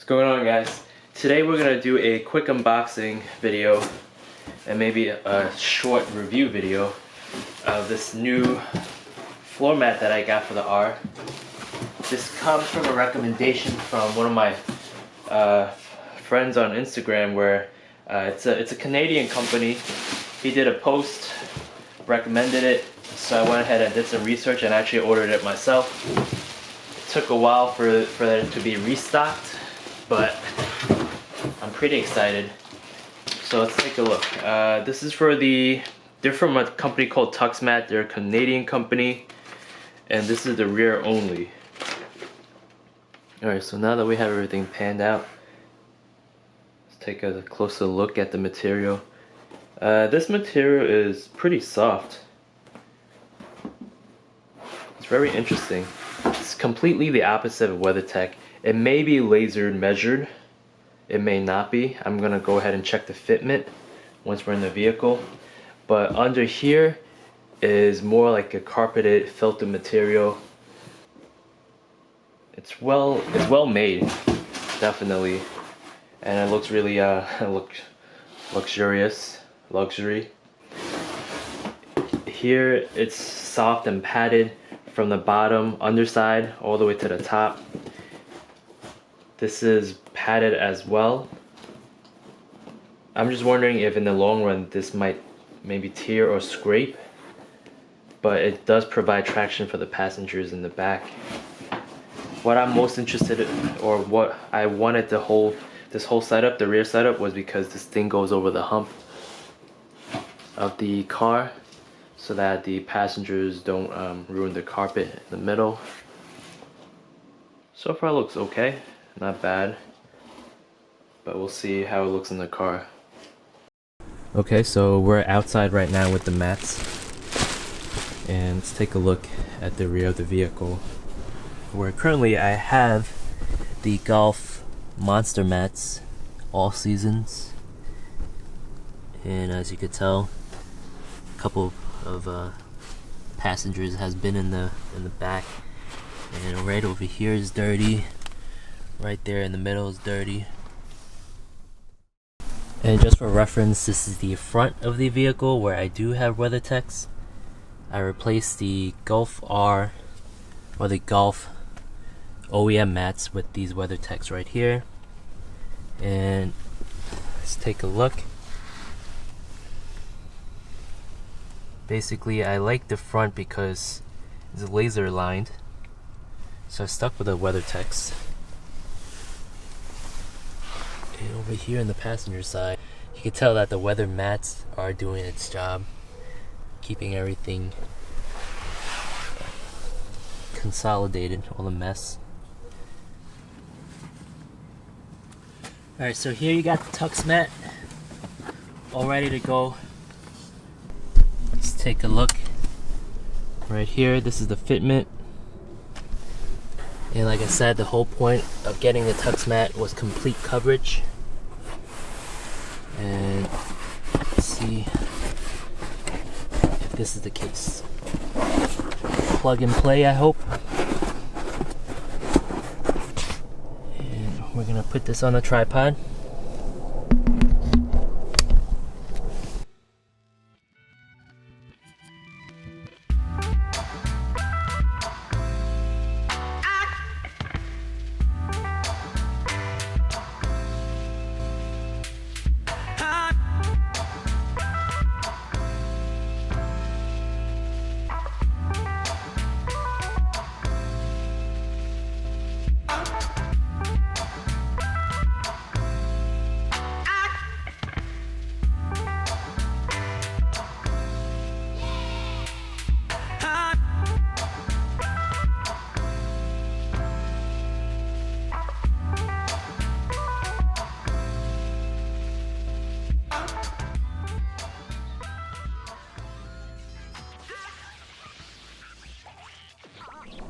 What's going on, guys? Today we're gonna do a quick unboxing video and maybe a short review video of this new floor mat that I got for the R. This comes from a recommendation from one of my friends on Instagram, where it's a Canadian company. He did a post, recommended it, so I went ahead and did some research and actually ordered it myself. It took a while for it to be restocked, but I'm pretty excited. So let's take a look. This is they're from a company called TuxMat. They're a Canadian company, and this is the rear only. Alright, so now that we have everything panned out, let's take a closer look at the material. This material is pretty soft. It's very interesting. It's completely the opposite of WeatherTech. It may be laser measured, it may not be. I'm gonna go ahead and check the fitment once we're in the vehicle. But under here is more like a carpeted filter material. It's well made, definitely, and it looks really luxury. Here it's soft and padded from the bottom underside all the way to the top. This is padded as well. I'm just wondering if in the long run this might maybe tear or scrape, but it does provide traction for the passengers in the back. What I'm most interested in, or what I wanted to hold this whole setup, the rear setup, was because this thing goes over the hump of the car so that the passengers don't ruin the carpet in the middle. So far it looks okay, not bad, but we'll see how it looks in the car. Okay, so we're outside right now with the mats, and let's take a look at the rear of the vehicle, where currently I have the Golf Monster mats, all seasons, and as you could tell, a couple of passengers has been in the back, and right over here is dirty, right there in the middle is dirty. And just for reference, this is the front of the vehicle where I do have WeatherTechs. I replaced the Golf R, or the Golf OEM mats, with these WeatherTechs right here. And let's take a look. Basically, I like the front because it's laser lined, so I stuck with the WeatherTechs. And over here on the passenger side, you can tell that the weather mats are doing its job, keeping everything consolidated, all the mess. Alright, so here you got the TuxMat all ready to go. Let's take a look. Right here, this is the fitment. And like I said, the whole point of getting the TuxMat was complete coverage. And let's see if this is the case. Plug and play, I hope. And we're gonna put this on a tripod.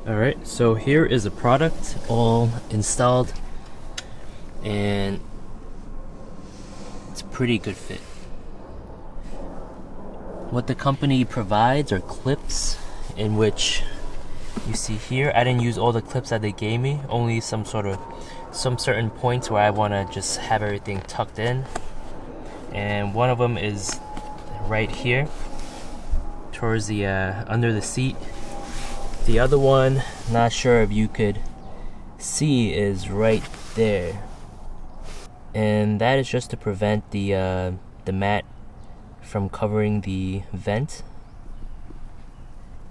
Alright, so here is the product all installed, and it's a pretty good fit. What the company provides are clips, in which you see here, I didn't use all the clips that they gave me, only some sort of some certain points where I want to just have everything tucked in, and one of them is right here towards the under the seat. The other one, not sure if you could see, is right there, and that is just to prevent the mat from covering the vent.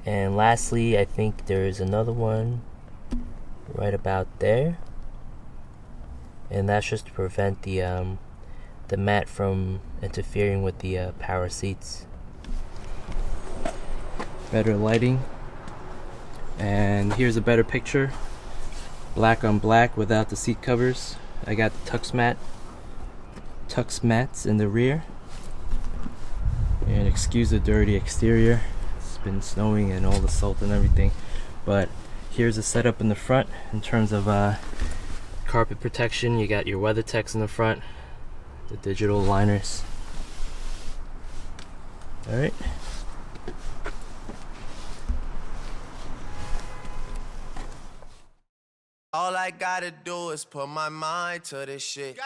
And lastly, I think there's another one right about there, and that's just to prevent the mat from interfering with the power seats. Better lighting, and here's a better picture, black on black without the seat covers. I got the TuxMats in the rear, and excuse the dirty exterior, it's been snowing and all the salt and everything, but here's a setup in the front in terms of carpet protection. You got your WeatherTechs in the front, the digital liners. Alright. All I gotta do is put my mind to this shit.